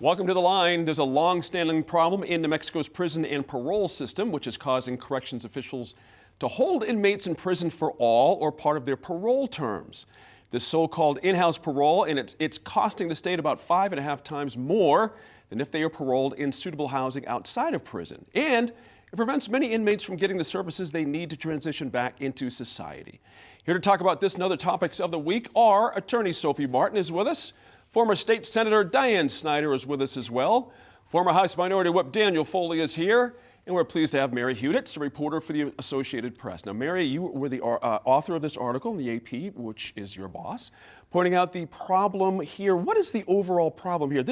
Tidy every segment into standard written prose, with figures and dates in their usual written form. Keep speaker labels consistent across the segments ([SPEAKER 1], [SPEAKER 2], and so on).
[SPEAKER 1] Welcome to The Line. There's a long-standing problem in New Mexico's prison and parole system, which is causing corrections officials to hold inmates in prison for all or part of their parole terms. This so-called in-house parole, and it's costing the state about 5.5 times more than if they are paroled in suitable housing outside of prison. And it prevents many inmates from getting the services they need to transition back into society. Here to talk about this and other topics of the week are attorney Sophie Martin is with us. Former State Senator Diane Snyder is with us as well. Former House Minority Whip Daniel Foley is here. And we're pleased to have Mary Huditz, a reporter for the Associated Press. Now, Mary, you were the author of this article in the AP, which is your boss, pointing out the problem here. What is the overall problem here?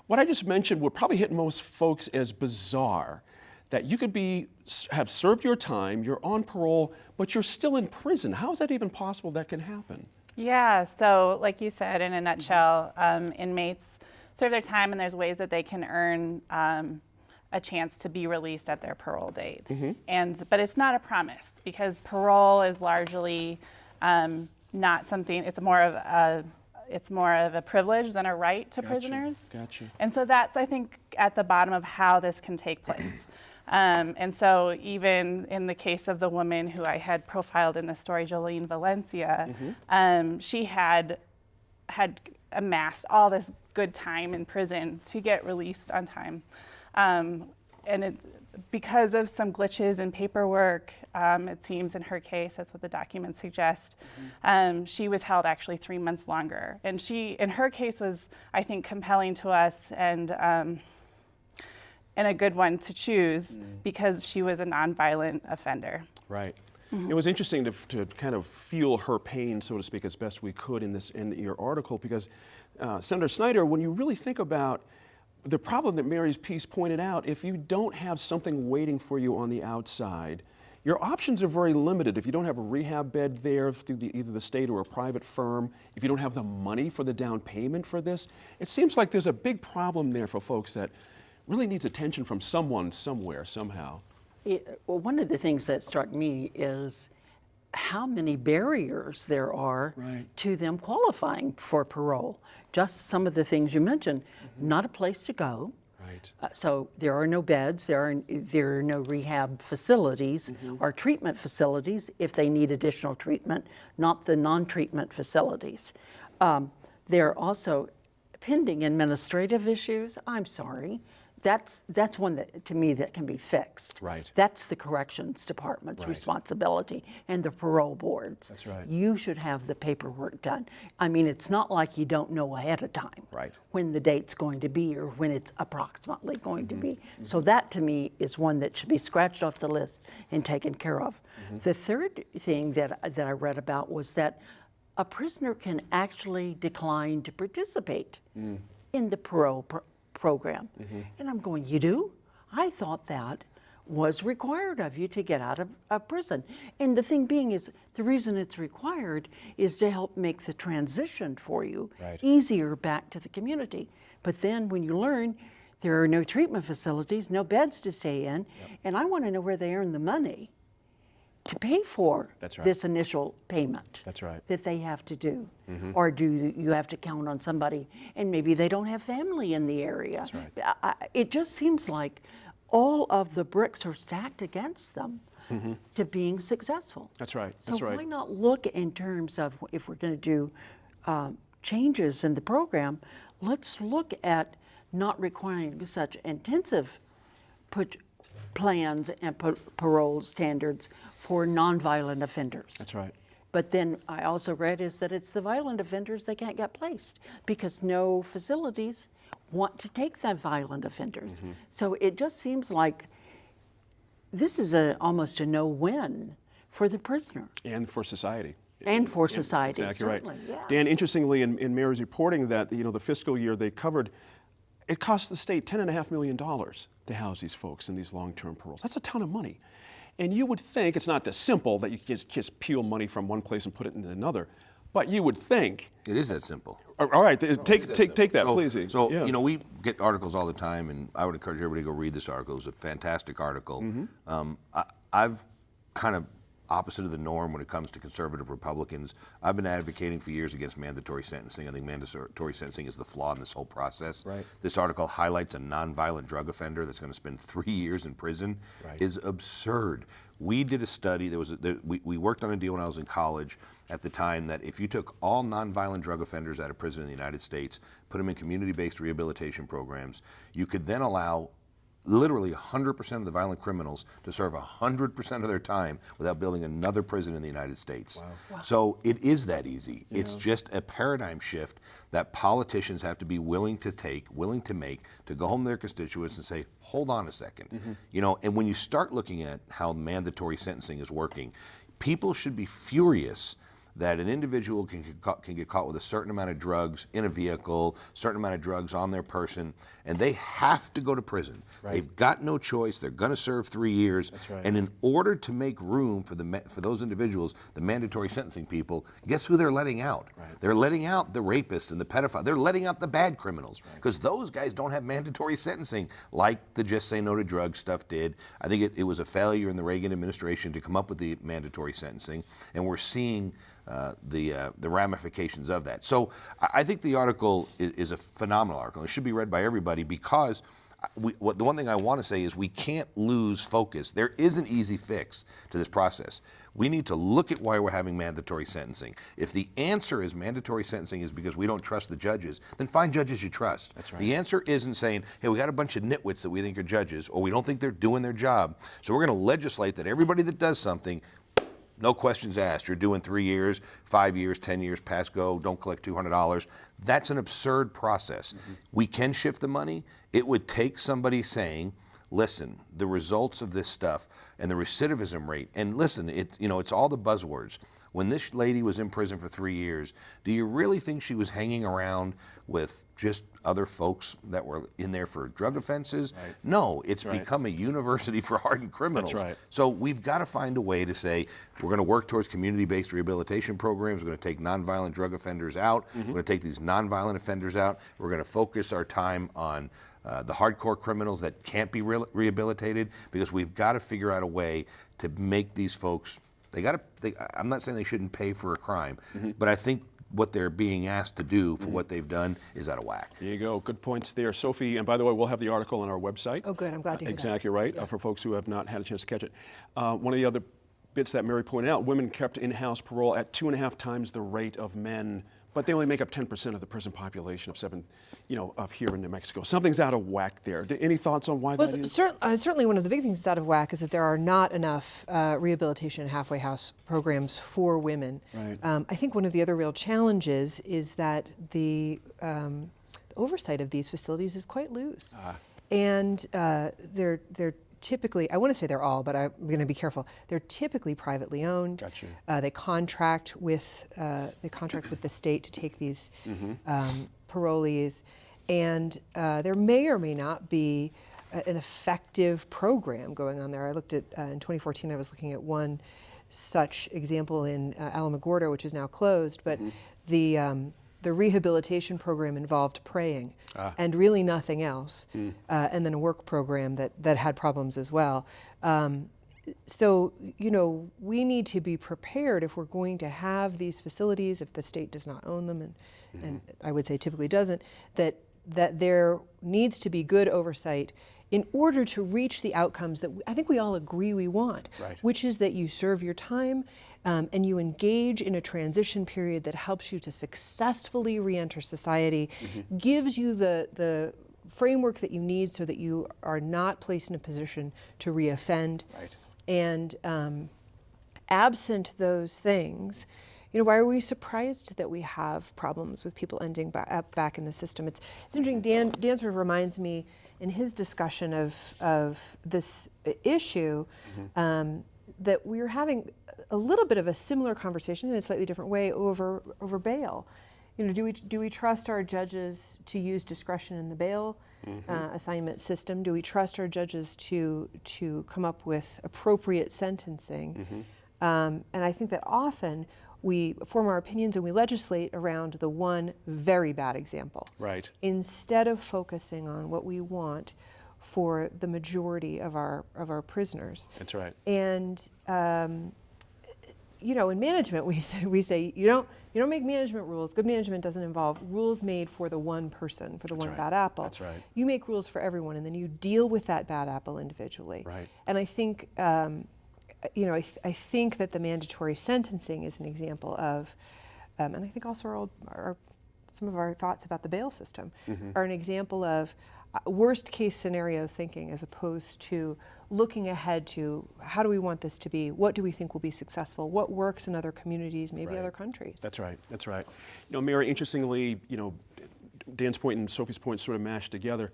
[SPEAKER 1] What I just mentioned would probably hit most folks as bizarre, that you could have served your time, you're on parole, but you're still in prison. How is that even possible that can happen?
[SPEAKER 2] Yeah, so like you said, in a nutshell, inmates serve their time and there's ways that they can earn a chance to be released at their parole date. But it's not a promise, because parole is largely not something, it's more of a privilege than a right to prisoners.
[SPEAKER 1] Gotcha.
[SPEAKER 2] And so that's, I think, at the bottom of how this can take place. And so even in the case of the woman who I had profiled in the story, Jolene Valencia, she had amassed all this good time in prison to get released on time. Because of some glitches in paperwork, it seems in her case, that's what the documents suggest, she was held actually 3 months longer. And in her case, was, I think, compelling to us and a good one to choose because she was a nonviolent offender.
[SPEAKER 1] Right. It was interesting to kind of feel her pain, so to speak, as best we could in your article, because Senator Snyder, when you really think about the problem that Mary's piece pointed out, if you don't have something waiting for you on the outside, your options are very limited. If you don't have a rehab bed there through either the state or a private firm, if you don't have the money for the down payment for this, it seems like there's a big problem there for folks that really needs attention from someone, somewhere, somehow.
[SPEAKER 3] Well, one of the things that struck me is how many barriers there are to them qualifying for parole. Just some of the things you mentioned, not a place to go.
[SPEAKER 1] Right.
[SPEAKER 3] So there are no beds, there are no rehab facilities or treatment facilities if they need additional treatment, not the non-treatment facilities. There are also pending administrative issues. I'm sorry. That's one that, to me, that can be fixed.
[SPEAKER 1] Right.
[SPEAKER 3] That's the corrections department's responsibility and the parole boards.
[SPEAKER 1] That's right.
[SPEAKER 3] You should have the paperwork done. I mean, it's not like you don't know ahead of time when the date's going to be or when it's approximately going to be. So that, to me, is one that should be scratched off the list and taken care of. The third thing that I read about was that a prisoner can actually decline to participate in the parole program. And I'm going, you do? I thought that was required of you to get out of prison. And the thing being is, the reason it's required is to help make the transition for you easier back to the community. But then when you learn there are no treatment facilities, no beds to stay in, and I want to know where they earn the money to pay for this initial payment that they have to do. Or do you have to count on somebody and maybe they don't have family in the area? It just seems like all of the bricks are stacked against them to being successful.
[SPEAKER 1] That's right.
[SPEAKER 3] So why not look in terms of, if we're going to do changes in the program, let's look at not requiring such intensive plans and parole standards for nonviolent offenders.
[SPEAKER 1] That's right.
[SPEAKER 3] But then I also read is that it's the violent offenders they can't get placed because no facilities want to take the violent offenders. So it just seems like this is almost a no-win for the prisoner.
[SPEAKER 1] And for society.
[SPEAKER 3] And for society,
[SPEAKER 1] exactly
[SPEAKER 3] certainly.
[SPEAKER 1] Right.
[SPEAKER 3] Yeah.
[SPEAKER 1] Dan, interestingly, in Mary's reporting that the fiscal year they covered, it cost the state $10.5 million to house these folks in these long-term paroles. That's a ton of money. And you would think it's not this simple that you just peel money from one place and put it into another, but you would think.
[SPEAKER 4] It is that simple.
[SPEAKER 1] All right, take that, please.
[SPEAKER 4] So we get articles all the time, and I would encourage everybody to go read this article. It's a fantastic article. I've kind of opposite of the norm when it comes to conservative Republicans. I've been advocating for years against mandatory sentencing. I think mandatory sentencing is the flaw in this whole process.
[SPEAKER 1] Right.
[SPEAKER 4] This article highlights a nonviolent drug offender that's going to spend 3 years in prison.
[SPEAKER 1] Right.
[SPEAKER 4] Is absurd. We did a study. We worked on a deal when I was in college at the time that if you took all nonviolent drug offenders out of prison in the United States, put them in community-based rehabilitation programs, you could then allow literally 100% of the violent criminals to serve 100% of their time without building another prison in the United States. Wow. So it is that easy. Yeah. It's just a paradigm shift that politicians have to be willing to make, to go home to their constituents and say, hold on a second. You know, and when you start looking at how mandatory sentencing is working, people should be furious that an individual can get caught with a certain amount of drugs in a vehicle, certain amount of drugs on their person, and they have to go to prison. Right. They've got no choice. They're going to serve 3 years. That's right. And in order to make room for those individuals, the mandatory sentencing people, guess who they're letting out? Right. They're letting out the rapists and the pedophiles. They're letting out the bad criminals because those guys don't have mandatory sentencing like the Just Say No to Drugs stuff did. I think it was a failure in the Reagan administration to come up with the mandatory sentencing, and we're seeing the ramifications of that. So I think the article is a phenomenal article. It should be read by everybody because the one thing I want to say is we can't lose focus. There is an easy fix to this process. We need to look at why we're having mandatory sentencing. If the answer is mandatory sentencing is because we don't trust the judges, then find judges you trust. That's right. The answer isn't saying, hey, we got a bunch of nitwits that we think are judges, or we don't think they're doing their job, so we're going to legislate that everybody that does something, no questions asked. You're doing 3 years, 5 years, 10 years, pass go, don't collect $200. That's an absurd process. We can shift the money. It would take somebody saying, listen, the results of this stuff and the recidivism rate, and listen, it's all the buzzwords. When this lady was in prison for 3 years, do you really think she was hanging around with just other folks that were in there for drug offenses? Right. No, it's become a university for hardened criminals. That's right. So we've got to find a way to say, we're going to work towards community-based rehabilitation programs. We're going to take nonviolent drug offenders out. We're going to take these nonviolent offenders out. We're going to focus our time on the hardcore criminals that can't be rehabilitated, because we've got to figure out a way to make these folks, I'm not saying they shouldn't pay for a crime, but I think what they're being asked to do for what they've done is out of whack.
[SPEAKER 1] There you go. Good points there, Sophie. And by the way, we'll have the article on our website.
[SPEAKER 5] Oh, good. I'm glad to hear that.
[SPEAKER 1] Exactly right, for folks who have not had a chance to catch it. One of the other bits that Mary pointed out, women kept in-house parole at 2.5 times the rate of men, but they only make up 10% of the prison population of here in New Mexico. Something's out of whack there. Any thoughts on why that is?
[SPEAKER 5] Certainly one of the big things that's out of whack is that there are not enough rehabilitation and halfway house programs for women. Right. I think one of the other real challenges is that the oversight of these facilities is quite loose. And they're typically, I want to say they're all, but I'm going to be careful. They're typically privately owned.
[SPEAKER 1] Gotcha.
[SPEAKER 5] They contract with the state to take these parolees, and there may or may not be an effective program going on there. I looked at in 2014. I was looking at one such example in Alamogordo, which is now closed, but the rehabilitation program involved praying and really nothing else, and then a work program that had problems as well. So, we need to be prepared if we're going to have these facilities, if the state does not own them, and I would say typically doesn't, that there needs to be good oversight in order to reach the outcomes that I think we all agree we want, which is that you serve your time and you engage in a transition period that helps you to successfully re-enter society, gives you the framework that you need so that you are not placed in a position to reoffend. Right. And absent those things, why are we surprised that we have problems with people ending back in the system? It's interesting. Dan sort of reminds me in his discussion of this issue that we were having a little bit of a similar conversation in a slightly different way over bail. Do we trust our judges to use discretion in the bail assignment system? Do we trust our judges to come up with appropriate sentencing? And I think that often we form our opinions and we legislate around the one very bad example. Right. Instead of focusing on what we want for the majority of our prisoners.
[SPEAKER 1] That's right.
[SPEAKER 5] And you know, in management, we say you don't make management rules. Good management doesn't involve rules made for the one person, for the one
[SPEAKER 1] right.
[SPEAKER 5] bad apple.
[SPEAKER 1] That's right.
[SPEAKER 5] You make rules for everyone, and then you deal with that bad apple individually.
[SPEAKER 1] Right.
[SPEAKER 5] And I think, you know, I think that the mandatory sentencing is an example of, and I think also some of our thoughts about the bail system are an example of worst case scenario thinking, as opposed to looking ahead to how do we want this to be? What do we think will be successful? What works in other communities, maybe
[SPEAKER 1] Right.
[SPEAKER 5] other countries?
[SPEAKER 1] That's right. That's right. You know, Mary, interestingly, you know, Dan's point and Sophie's point sort of mashed together.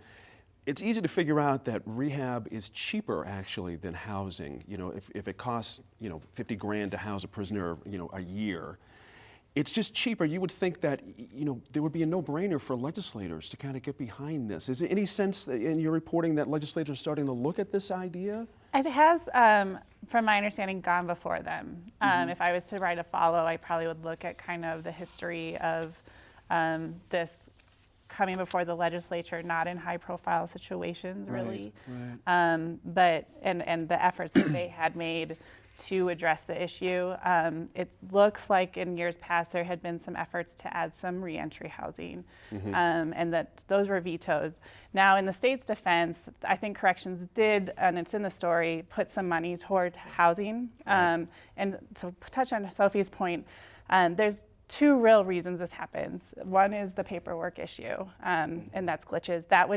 [SPEAKER 1] It's easy to figure out that rehab is cheaper actually than housing. You know, if it costs, you know, 50 grand to house a prisoner, you know, a year, it's just cheaper. You would think that, you know, there would be a no-brainer for legislators to kind of get behind this. Is there any sense in your reporting that legislators are starting to look at this idea?
[SPEAKER 2] It has, from my understanding, gone before them. If I was to write a follow, I probably would look at kind of the history of this coming before the legislature, not in high-profile situations, really, but and the efforts that they had made to address the issue. It looks like in years past there had been some efforts to add some reentry housing, and that those were vetoes. Now, in the state's defense, I think corrections did, and it's in the story, put some money toward housing. And to touch on Sophie's point, there's two real reasons this happens. One is the paperwork issue, and that's glitches. That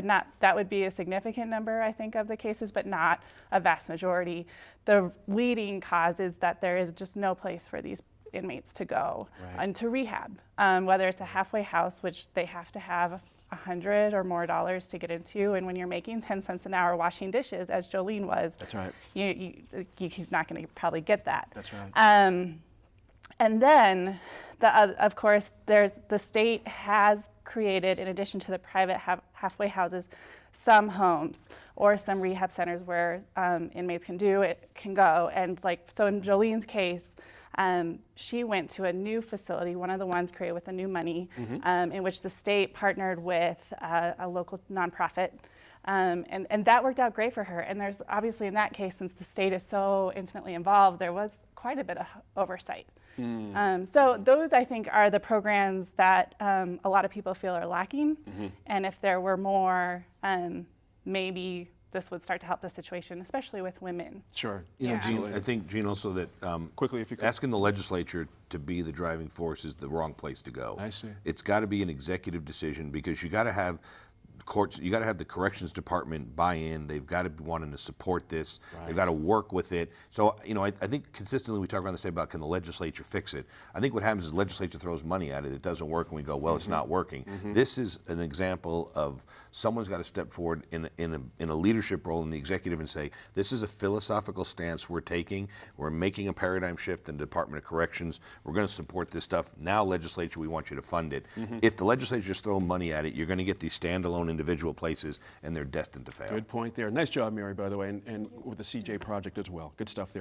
[SPEAKER 2] would be a significant number, I think, of the cases, but not a vast majority. The leading cause is that there is just no place for these inmates to go and to rehab, whether it's a halfway house, which they have to have $100 or more to get into, and when you're making 10 cents an hour washing dishes, as Jolene was,
[SPEAKER 1] That's right.
[SPEAKER 2] you're not going to probably get that.
[SPEAKER 1] That's right.
[SPEAKER 2] And then, of course, the state has created, in addition to the private halfway houses, some homes or some rehab centers where inmates can go. And so in Jolene's case, she went to a new facility, one of the ones created with the new money, in which the state partnered with a local nonprofit. And that worked out great for her. And there's obviously, in that case, since the state is so intimately involved, there was quite a bit of oversight. So those, I think, are the programs that a lot of people feel are lacking. And if there were more, maybe this would start to help the situation, especially with women.
[SPEAKER 1] Sure.
[SPEAKER 4] You know, Gene,
[SPEAKER 1] Absolutely.
[SPEAKER 4] I think, Gene, also that
[SPEAKER 1] Quickly, if you could.
[SPEAKER 4] asking the legislature to be the driving force is the wrong place to go.
[SPEAKER 1] I see.
[SPEAKER 4] It's got to be an executive decision, because you got to have courts, you got to have the corrections department buy in. They've got to be wanting to support this. They've got to work with it. So, you know, I think consistently we talk around the state about, can the legislature fix it? I think what happens is the legislature throws money at it. It doesn't work, and we go, well, it's not working. This is an example of someone's got to step forward in a leadership role in the executive and say, this is a philosophical stance we're taking. We're making a paradigm shift in the Department of Corrections. We're going to support this stuff. Now, legislature, we want you to fund it. If the legislature just throw money at it, you're going to get these standalone individual places, and they're destined to fail.
[SPEAKER 1] Good point there. Nice job, Mary, by the way, and with the CJ project as well. Good stuff there.